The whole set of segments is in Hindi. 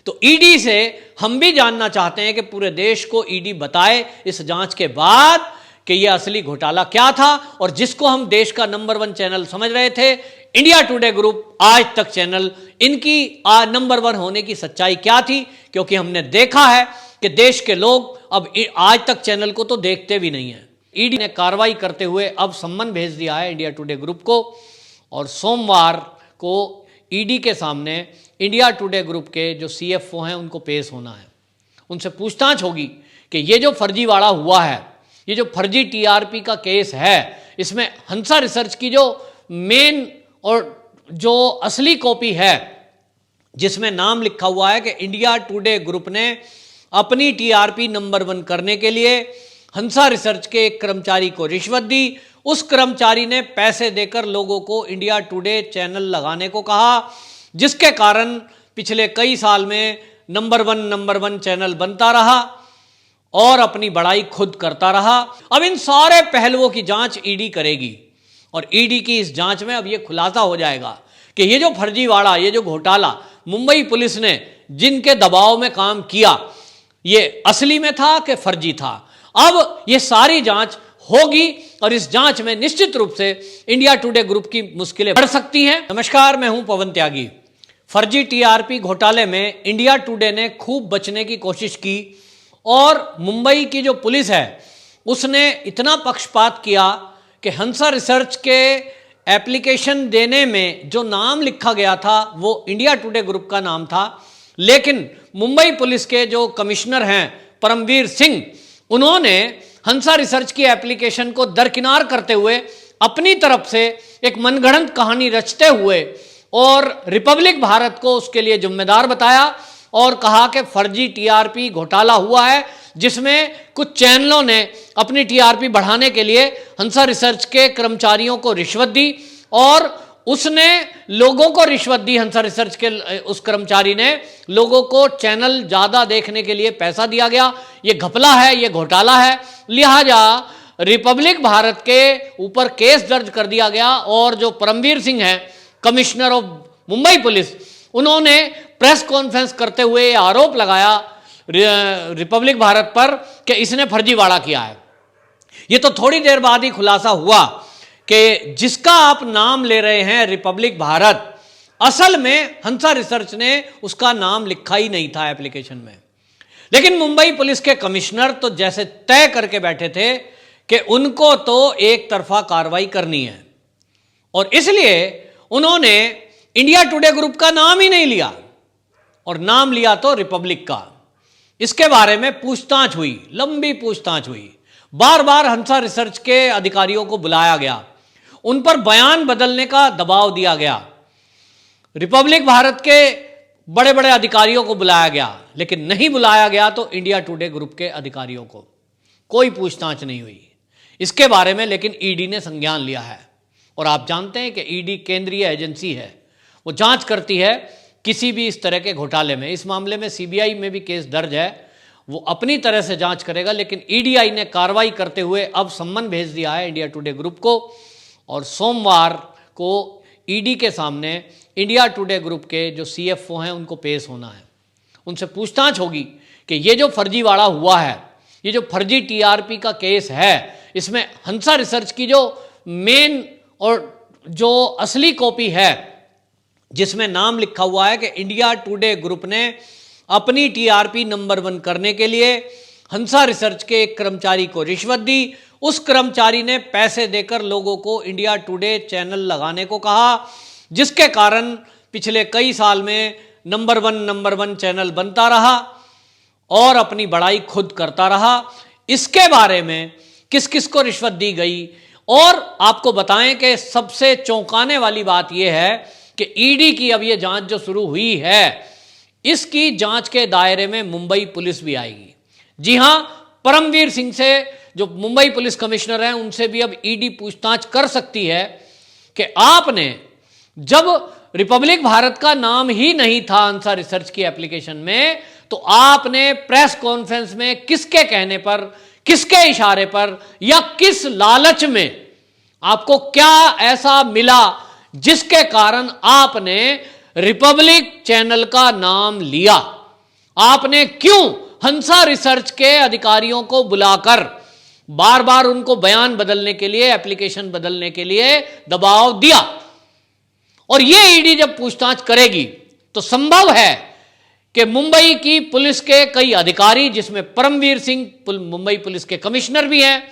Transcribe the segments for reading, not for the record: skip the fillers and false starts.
तो ईडी से हम भी जानना चाहते हैं कि पूरे देश को ईडी बताए इस जांच के बाद कि यह असली घोटाला क्या था, और जिसको हम देश का नंबर 1 चैनल समझ रहे थे, इंडिया टुडे ग्रुप, आज तक चैनल, इनकी नंबर 1 होने की सच्चाई क्या थी। क्योंकि हमने देखा है कि देश के लोग अब आज तक चैनल को तो देखते भी नहीं है। ईडी ने कार्रवाई करते हुए अब सम्मन भेज दिया है इंडिया टुडे ग्रुप को, और सोमवार को ईडी के सामने इंडिया टुडे ग्रुप के जो सीएफओ हैं उनको पेश होना है। उनसे पूछताछ होगी कि ये जो फर्जीवाड़ा हुआ है, ये जो फर्जी टीआरपी का केस है, इसमें हंसा रिसर्च की जो मेन और जो असली कॉपी है, जिसमें नाम लिखा हुआ है कि इंडिया टुडे ग्रुप ने अपनी टीआरपी नंबर 1 करने के लिए हंसा रिसर्च के एक कर्मचारी को रिश्वत दी, उस कर्मचारी ने पैसे देकर लोगों को इंडिया टुडे चैनल लगाने को कहा, जिसके कारण पिछले कई साल में नंबर 1 चैनल बनता रहा और अपनी बड़ाई खुद करता रहा। अब इन सारे पहलुओं की जांच ईडी करेगी, और ईडी की इस जांच में अब यह खुलासा हो जाएगा कि ये जो फर्जीवाड़ा, ये जो घोटाला मुंबई पुलिस ने जिनके दबाव में काम किया, ये असली में था कि फर्जी था। अब ये सारी जांच होगी और इस जांच में निश्चित रूप से इंडिया टुडे ग्रुप की मुश्किलें बढ़ सकती हैं। नमस्कार, मैं हूं पवन त्यागी। फर्जी टीआरपी घोटाले में इंडिया टुडे ने खूब बचने की कोशिश की, और मुंबई की जो पुलिस है उसने इतना पक्षपात किया कि हंसा रिसर्च के एप्लीकेशन देने में जो नाम लिखा गया था वो इंडिया टुडे ग्रुप का नाम था, लेकिन मुंबई पुलिस के जो कमिश्नर हैं परमवीर सिंह, उन्होंने हंसा रिसर्च की एप्लीकेशन को दरकिनार करते हुए अपनी तरफ से एक मनगढ़ंत कहानी रचते हुए और रिपब्लिक भारत को उसके लिए जिम्मेदार बताया और कहा कि फर्जी टीआरपी घोटाला हुआ है, जिसमें कुछ चैनलों ने अपनी टीआरपी बढ़ाने के लिए हंसा रिसर्च के कर्मचारियों को रिश्वत दी, और उसने लोगों को रिश्वत दी। हंसा रिसर्च के उस कर्मचारी ने लोगों को चैनल ज़्यादा देखने के लिए पैसा दिया गया। ये घपला है, ये घोटाला है, लिहाजा रिपब्लिक भारत के ऊपर केस दर्ज कर दिया गया। और जो परमवीर सिंह हैं, कमिश्नर ऑफ मुंबई पुलिस, उन्होंने प्रेस कॉन्फ्रेंस करते हुए आरोप लगाया रिपब्लिक भारत पर कि इसने फर्जीवाड़ा किया है। ये तो थोड़ी देर बाद ही खुलासा हुआ कि जिसका आप नाम ले रहे हैं रिपब्लिक भारत, असल में हंसा रिसर्च ने उसका नाम लिखा ही नहीं था एप्लीकेशन में। लेकिन मुंबई पुलिस के कमिश्नर तो जैसे तय करके बैठे थे कि उनको तो एक तरफा कार्रवाई करनी है, और इसलिए उन्होंने इंडिया टुडे ग्रुप का नाम ही नहीं लिया और नाम लिया तो रिपब्लिक का। इसके बारे में पूछताछ हुई, लंबी पूछताछ हुई, बार बार हंसा रिसर्च के अधिकारियों को बुलाया गया, उन पर बयान बदलने का दबाव दिया गया, रिपब्लिक भारत के बड़े बड़े अधिकारियों को बुलाया गया, लेकिन नहीं बुलाया गया तो इंडिया टुडे ग्रुप के अधिकारियों को। कोई पूछताछ नहीं हुई इसके बारे में, लेकिन ईडी ने संज्ञान लिया है। और आप जानते हैं कि ईडी केंद्रीय एजेंसी है, वो जांच करती है किसी भी इस तरह के घोटाले में। इस मामले में सीबीआई में भी केस दर्ज है, वो अपनी तरह से जांच करेगा, लेकिन ईडीआई ने कार्रवाई करते हुए अब सम्मन भेज दिया है इंडिया टुडे ग्रुप को, और सोमवार को ईडी के सामने इंडिया टुडे ग्रुप के जो सीएफओ हैं उनको पेश होना है। उनसे पूछताछ होगी कि ये जो फर्जीवाड़ा हुआ है, ये जो फर्जी टीआरपी का केस है, इसमें हंसा रिसर्च की जो मेन और जो असली कॉपी है, जिसमें नाम लिखा हुआ है कि इंडिया टुडे ग्रुप ने अपनी टीआरपी नंबर 1 करने के लिए हंसा रिसर्च के एक कर्मचारी को रिश्वत दी, उस कर्मचारी ने पैसे देकर लोगों को इंडिया टुडे चैनल लगाने को कहा, जिसके कारण पिछले कई साल में नंबर 1 चैनल बनता रहा और अपनी बड़ाई खुद करता रहा। इसके बारे में किस किस को रिश्वत दी गई, और आपको बताएं कि सबसे चौंकाने वाली बात यह है कि ईडी की अब यह जांच जो शुरू हुई है, इसकी जांच के दायरे में मुंबई पुलिस भी आएगी। जी हां, परमवीर सिंह से जो मुंबई पुलिस कमिश्नर हैं, उनसे भी अब ईडी पूछताछ कर सकती है कि आपने जब रिपब्लिक भारत का नाम ही नहीं था हंसा रिसर्च की एप्लीकेशन में, तो आपने प्रेस कॉन्फ्रेंस में किसके कहने पर, किसके इशारे पर या किस लालच में, आपको क्या ऐसा मिला जिसके कारण आपने रिपब्लिक चैनल का नाम लिया? आपने क्यों हंसा रिसर्च के अधिकारियों को बुलाकर बार बार उनको बयान बदलने के लिए, एप्लीकेशन बदलने के लिए दबाव दिया? और यह ईडी जब पूछताछ करेगी तो संभव है कि मुंबई की पुलिस के कई अधिकारी, जिसमें परमवीर सिंह मुंबई पुलिस के कमिश्नर भी हैं,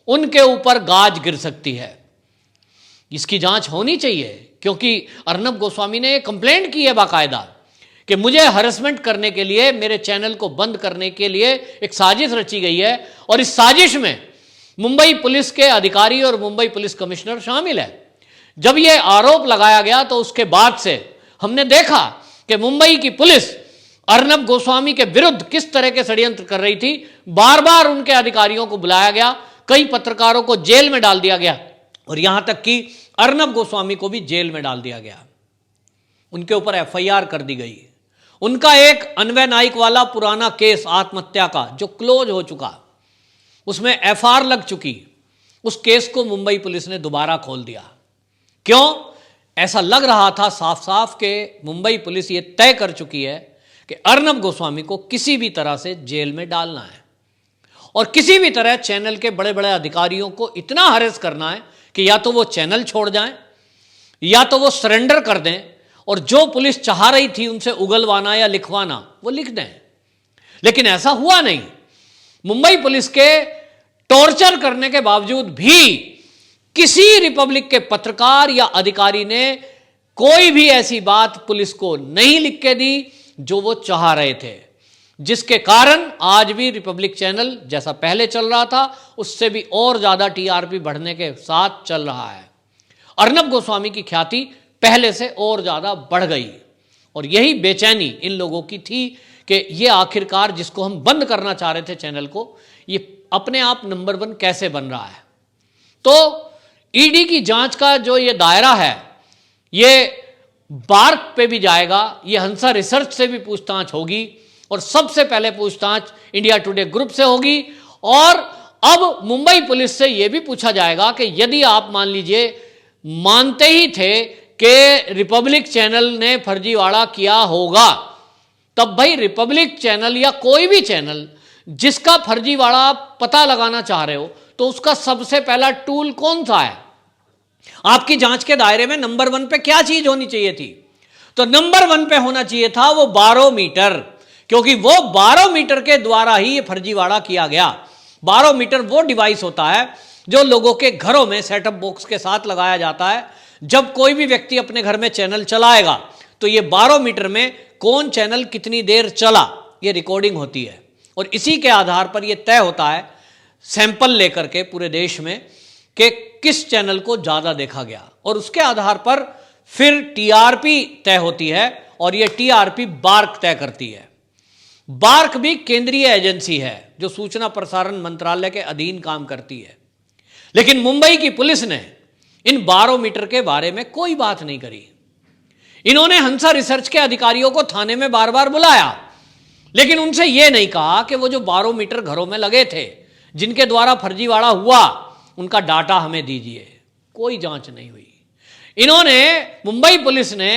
उनके ऊपर गाज गिर सकती है। इसकी जांच होनी चाहिए, क्योंकि अर्नब गोस्वामी ने कंप्लेंट की है बाकायदा कि मुझे हरेसमेंट करने के लिए, मेरे चैनल को बंद करने के लिए एक साजिश रची गई है, और इस साजिश में मुंबई पुलिस के अधिकारी और मुंबई पुलिस कमिश्नर शामिल है। जब यह आरोप लगाया गया तो उसके बाद से हमने देखा कि मुंबई की पुलिस अर्नब गोस्वामी के विरुद्ध किस तरह के षड्यंत्र कर रही थी। बार बार उनके अधिकारियों को बुलाया गया, कई पत्रकारों को जेल में डाल दिया गया, और यहां तक कि अर्नब गोस्वामी को भी जेल में डाल दिया गया। उनके ऊपर एफआईआर कर दी गई। उनका एक अन्वय नाइक वाला पुराना केस आत्महत्या का जो क्लोज हो चुका, उसमें एफआईआर लग चुकी, उस केस को मुंबई पुलिस ने दोबारा खोल दिया। क्यों? ऐसा लग रहा था साफ साफ कि मुंबई पुलिस ये तय कर चुकी है कि अर्नब गोस्वामी को किसी भी तरह से जेल में डालना है, और किसी भी तरह चैनल के बड़े बड़े अधिकारियों को इतना हरेस करना है कि या तो वो चैनल छोड़ जाएं, या तो वो सरेंडर कर दें, और जो पुलिस चाह रही थी उनसे उगलवाना या लिखवाना वो लिख दें। लेकिन ऐसा हुआ नहीं। मुंबई पुलिस के टॉर्चर करने के बावजूद भी किसी रिपब्लिक के पत्रकार या अधिकारी ने कोई भी ऐसी बात पुलिस को नहीं लिख के दी जो वो चाह रहे थे, जिसके कारण आज भी रिपब्लिक चैनल जैसा पहले चल रहा था उससे भी और ज्यादा टीआरपी बढ़ने के साथ चल रहा है। अर्नब गोस्वामी की ख्याति पहले से और ज्यादा बढ़ गई, और यही बेचैनी इन लोगों की थी कि ये आखिरकार जिसको हम बंद करना चाह रहे थे चैनल को, ये अपने आप नंबर 1 कैसे बन रहा है। तो ईडी की जांच का जो ये दायरा है, ये बार्क पे भी जाएगा, ये हंसा रिसर्च से भी पूछताछ होगी, और सबसे पहले पूछताछ इंडिया टुडे ग्रुप से होगी। और अब मुंबई पुलिस से यह भी पूछा जाएगा कि यदि आप मान लीजिए मानते ही थे कि रिपब्लिक चैनल ने फर्जीवाड़ा किया होगा, तब भाई रिपब्लिक चैनल या कोई भी चैनल जिसका फर्जीवाड़ा पता लगाना चाह रहे हो, तो उसका सबसे पहला टूल कौन सा है? आपकी जांच के दायरे में नंबर 1 पे क्या चीज होनी चाहिए थी? तो नंबर 1 पे होना चाहिए था वो बारोमीटर, क्योंकि वो बारोमीटर के द्वारा ही ये फर्जीवाड़ा किया गया। बारोमीटर वो डिवाइस होता है जो लोगों के घरों में सेटअप बॉक्स के साथ लगाया जाता है। जब कोई भी व्यक्ति अपने घर में चैनल चलाएगा तो ये बारोमीटर में कौन चैनल कितनी देर चला ये रिकॉर्डिंग होती है, और इसी के आधार पर यह तय होता है सैंपल लेकर के पूरे देश में कि किस चैनल को ज्यादा देखा गया, और उसके आधार पर फिर टीआरपी तय होती है, और यह टीआरपी बार्क तय करती है। बार्क भी केंद्रीय एजेंसी है जो सूचना प्रसारण मंत्रालय के अधीन काम करती है। लेकिन मुंबई की पुलिस ने इन बारोमीटर के बारे में कोई बात नहीं करी। इन्होंने हंसा रिसर्च के अधिकारियों को थाने में बार बार बुलाया, लेकिन उनसे यह नहीं कहा कि वो जो बारोमीटर घरों में लगे थे जिनके द्वारा फर्जीवाड़ा हुआ उनका डाटा हमें दीजिए। कोई जांच नहीं हुई। इन्होंने, मुंबई पुलिस ने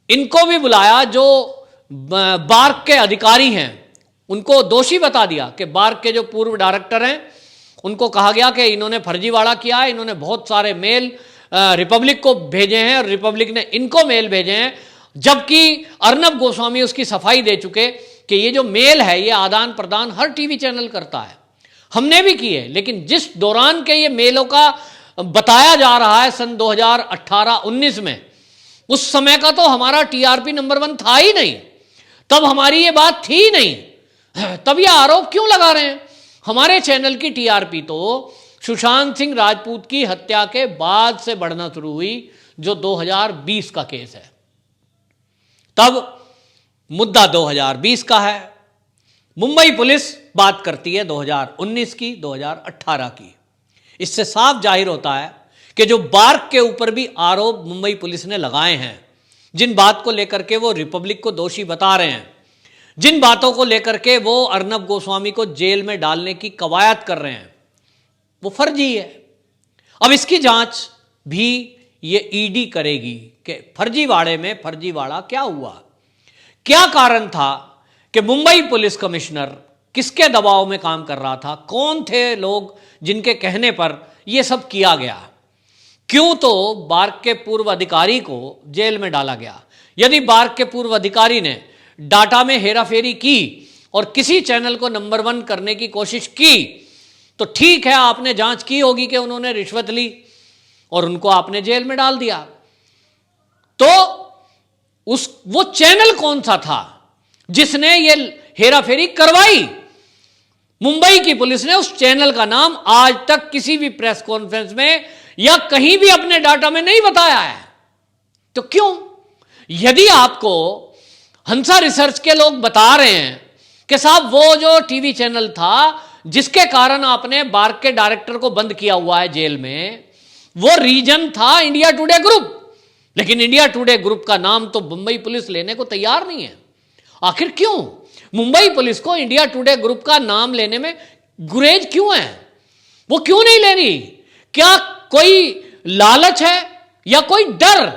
इनको भी बुलाया जो बार्क के अधिकारी हैं, उनको दोषी बता दिया कि बार्क के जो पूर्व डायरेक्टर हैं उनको कहा गया कि इन्होंने फर्जीवाड़ा किया है, इन्होंने बहुत सारे मेल रिपब्लिक को भेजे हैं और रिपब्लिक ने इनको मेल भेजे हैं, जबकि अर्नब गोस्वामी उसकी सफाई दे चुके कि ये जो मेल है ये आदान प्रदान हर टीवी चैनल करता है, हमने भी किए। लेकिन जिस दौरान के ये मेलों का बताया जा रहा है सन 2018-19 में, उस समय का तो हमारा टीआरपी नंबर 1 था ही नहीं, तब हमारी ये बात थी नहीं, तब ये आरोप क्यों लगा रहे हैं? हमारे चैनल की टीआरपी तो सुशांत सिंह राजपूत की हत्या के बाद से बढ़ना शुरू हुई, जो 2020 का केस है। तब मुद्दा 2020 का है, मुंबई पुलिस बात करती है 2019 की, 2018 की। इससे साफ जाहिर होता है कि जो बार्क के ऊपर भी आरोप मुंबई पुलिस ने लगाए हैं, जिन बात को लेकर के वो रिपब्लिक को दोषी बता रहे हैं, जिन बातों को लेकर के वो अर्नब गोस्वामी को जेल में डालने की कवायद कर रहे हैं, वो फर्जी है। अब इसकी जांच भी ये ईडी करेगी कि फर्जीवाड़े में फर्जीवाड़ा क्या हुआ, क्या कारण था कि मुंबई पुलिस कमिश्नर किसके दबाव में काम कर रहा था, कौन थे लोग जिनके कहने पर यह सब किया गया, क्यों तो बार्क के पूर्व अधिकारी को जेल में डाला गया। यदि बार्क के पूर्व अधिकारी ने डाटा में हेराफेरी की और किसी चैनल को नंबर 1 करने की कोशिश की तो ठीक है, आपने जांच की होगी कि उन्होंने रिश्वत ली और उनको आपने जेल में डाल दिया। तो वो चैनल कौन सा था जिसने ये हेराफेरी करवाई? मुंबई की पुलिस ने उस चैनल का नाम आज तक किसी भी प्रेस कॉन्फ्रेंस में या कहीं भी अपने डाटा में नहीं बताया है। तो क्यों? यदि आपको हंसा रिसर्च के लोग बता रहे हैं कि साहब वो जो टीवी चैनल था जिसके कारण आपने बार्क के डायरेक्टर को बंद किया हुआ है जेल में, वो रीजन था इंडिया टुडे ग्रुप, लेकिन इंडिया टुडे ग्रुप का नाम तो मुंबई पुलिस लेने को तैयार नहीं है। आखिर क्यों? मुंबई पुलिस को इंडिया टुडे ग्रुप का नाम लेने में गुरेज क्यों है? वो क्यों नहीं ले रही? क्या कोई लालच है या कोई डर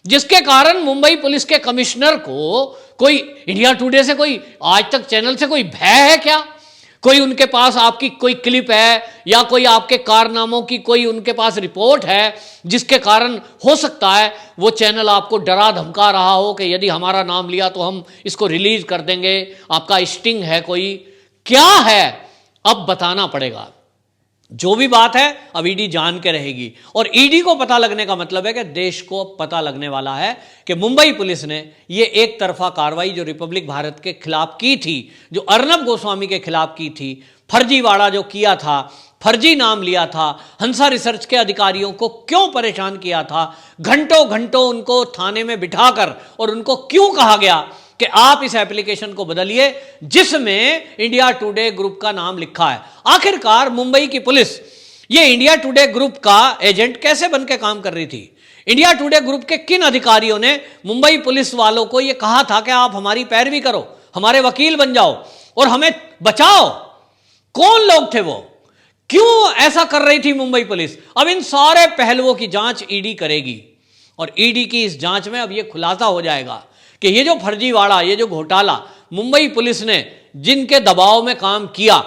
जिसके कारण मुंबई पुलिस के कमिश्नर को कोई इंडिया टुडे से, कोई आज तक चैनल से कोई भय है क्या? कोई उनके पास आपकी कोई क्लिप है या कोई आपके कारनामों की कोई उनके पास रिपोर्ट है जिसके कारण हो सकता है वो चैनल आपको डरा धमका रहा हो कि यदि हमारा नाम लिया तो हम इसको रिलीज कर देंगे, आपका स्टिंग है कोई? क्या है अब बताना पड़ेगा। जो भी बात है अब ईडी जान के रहेगी, और ईडी को पता लगने का मतलब है कि देश को पता लगने वाला है कि मुंबई पुलिस ने ये एक तरफा कार्रवाई जो रिपब्लिक भारत के खिलाफ की थी, जो अर्नब गोस्वामी के खिलाफ की थी, फर्जीवाड़ा जो किया था, फर्जी नाम लिया था, हंसा रिसर्च के अधिकारियों को क्यों परेशान किया था, घंटों घंटों उनको थाने में बिठाकर और उनको क्यों कहा गया कि आप इस एप्लीकेशन को बदलिए जिसमें इंडिया टुडे ग्रुप का नाम लिखा है। आखिरकार मुंबई की पुलिस ये इंडिया टुडे ग्रुप का एजेंट कैसे बनकर काम कर रही थी? इंडिया टुडे ग्रुप के किन अधिकारियों ने मुंबई पुलिस वालों को यह कहा था कि आप हमारी पैरवी करो, हमारे वकील बन जाओ और हमें बचाओ? कौन लोग थे वो? क्यों ऐसा कर रही थी मुंबई पुलिस? अब इन सारे पहलुओं की जांच ईडी करेगी और ईडी की इस जांच में अब यह खुलासा हो जाएगा कि ये जो फर्जीवाड़ा, ये जो घोटाला मुंबई पुलिस ने जिनके दबाव में काम किया,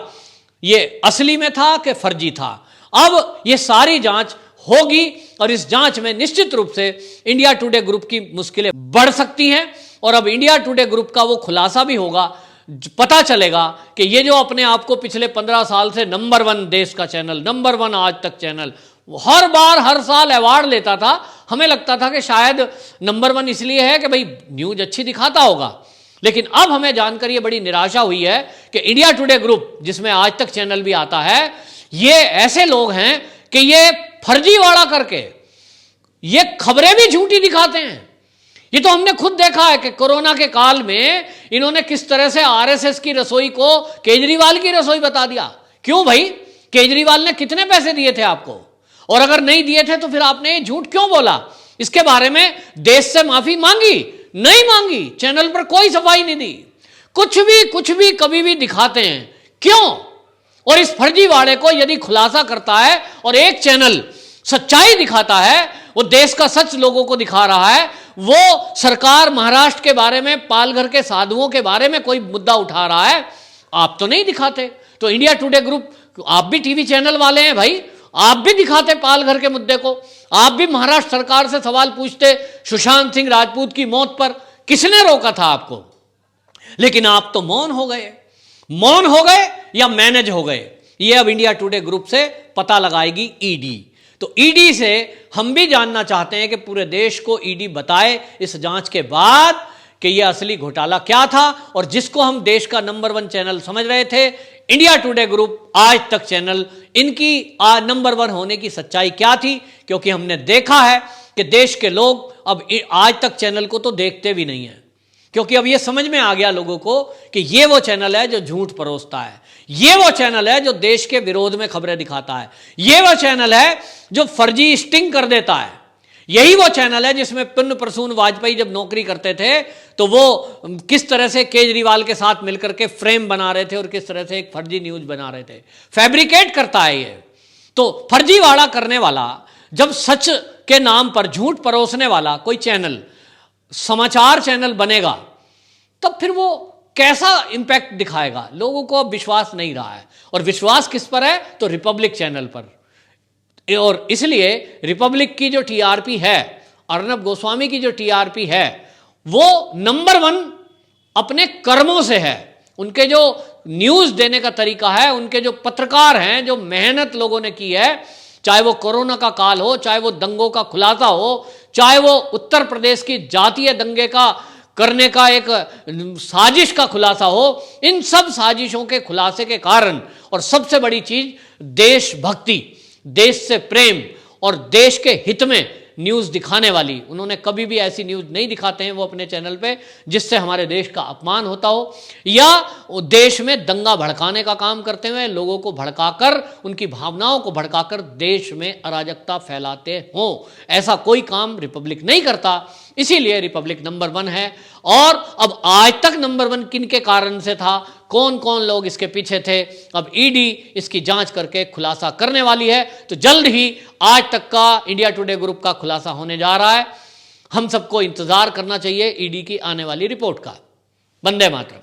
ये असली में था कि फर्जी था। अब ये सारी जांच होगी और इस जांच में निश्चित रूप से इंडिया टुडे ग्रुप की मुश्किलें बढ़ सकती हैं और अब इंडिया टुडे ग्रुप का वो खुलासा भी होगा, पता चलेगा कि ये जो अपने आप को पिछले 15 साल से नंबर 1 देश का चैनल, नंबर 1 आज तक चैनल, हर बार हर साल अवार्ड लेता था, हमें लगता था कि शायद नंबर 1 इसलिए है कि भाई न्यूज अच्छी दिखाता होगा, लेकिन अब हमें जानकर ये बड़ी निराशा हुई है कि इंडिया टुडे ग्रुप जिसमें आज तक चैनल भी आता है, ये ऐसे लोग हैं कि ये फर्जीवाड़ा करके ये खबरें भी झूठी दिखाते हैं। ये तो हमने खुद देखा है कि कोरोना के काल में इन्होंने किस तरह से आरएसएस की रसोई को केजरीवाल की रसोई बता दिया। क्यों भाई? केजरीवाल ने कितने पैसे दिए थे आपको? और अगर नहीं दिए थे तो फिर आपने ये झूठ क्यों बोला? इसके बारे में देश से माफी मांगी? नहीं मांगी। चैनल पर कोई सफाई नहीं दी। कुछ भी कभी भी दिखाते हैं। क्यों? और इस फर्जीवाड़े को यदि खुलासा करता है और एक चैनल सच्चाई दिखाता है, वो देश का सच लोगों को दिखा रहा है, वो सरकार महाराष्ट्र के बारे में, पालघर के साधुओं के बारे में कोई मुद्दा उठा रहा है, आप तो नहीं दिखाते। तो इंडिया टुडे ग्रुप, आप भी टीवी चैनल वाले हैं भाई, आप भी दिखाते पालघर के मुद्दे को, आप भी महाराष्ट्र सरकार से सवाल पूछते सुशांत सिंह राजपूत की मौत पर। किसने रोका था आपको? लेकिन आप तो मौन हो गए या मैनेज हो गए। ये अब इंडिया टुडे ग्रुप से पता लगाएगी ईडी। तो ईडी से हम भी जानना चाहते हैं कि पूरे देश को ईडी बताए इस जांच के बाद कि यह असली घोटाला क्या था, और जिसको हम देश का नंबर 1 चैनल समझ रहे थे, इंडिया टुडे ग्रुप आज तक चैनल, इनकी नंबर 1 होने की सच्चाई क्या थी। क्योंकि हमने देखा है कि देश के लोग अब आज तक चैनल को तो देखते भी नहीं है, क्योंकि अब यह समझ में आ गया लोगों को कि ये वो चैनल है जो झूठ परोसता है, ये वो चैनल है जो देश के विरोध में खबरें दिखाता है, ये वो चैनल है जो फर्जी स्टिंग कर देता है, यही वो चैनल है जिसमें पुण्य प्रसून वाजपेयी जब नौकरी करते थे तो वो किस तरह से केजरीवाल के साथ मिलकर के फ्रेम बना रहे थे और किस तरह से एक फर्जी न्यूज बना रहे थे। फैब्रिकेट करता है ये। तो फर्जीवाड़ा करने वाला, जब सच के नाम पर झूठ परोसने वाला कोई चैनल, समाचार चैनल बनेगा, तब फिर वो कैसा इंपैक्ट दिखाएगा? लोगों को अब विश्वास नहीं रहा है। और विश्वास किस पर है? तो रिपब्लिक चैनल पर। और इसलिए रिपब्लिक की जो टीआरपी है, अर्नब गोस्वामी की जो टीआरपी है, वो नंबर 1 अपने कर्मों से है। उनके जो न्यूज देने का तरीका है, उनके जो पत्रकार हैं, जो मेहनत लोगों ने की है, चाहे वो कोरोना का काल हो, चाहे वो दंगों का खुलासा हो, चाहे वो उत्तर प्रदेश की जातीय दंगे का करने का एक साजिश का खुलासा हो, इन सब साजिशों के खुलासे के कारण, और सबसे बड़ी चीज देशभक्ति, देश से प्रेम और देश के हित में न्यूज दिखाने वाली, उन्होंने कभी भी ऐसी न्यूज नहीं दिखाते हैं वो अपने चैनल पे जिससे हमारे देश का अपमान होता हो, या देश में दंगा भड़काने का काम करते हुए लोगों को भड़काकर, उनकी भावनाओं को भड़काकर देश में अराजकता फैलाते हो। ऐसा कोई काम रिपब्लिक नहीं करता, इसीलिए रिपब्लिक नंबर 1 है। और अब आज तक नंबर 1 किन के कारण से था, कौन कौन लोग इसके पीछे थे, अब ईडी इसकी जांच करके खुलासा करने वाली है। तो जल्द ही आज तक का इंडिया टुडे ग्रुप का खुलासा होने जा रहा है। हम सबको इंतजार करना चाहिए ईडी की आने वाली रिपोर्ट का। वंदे मातरम।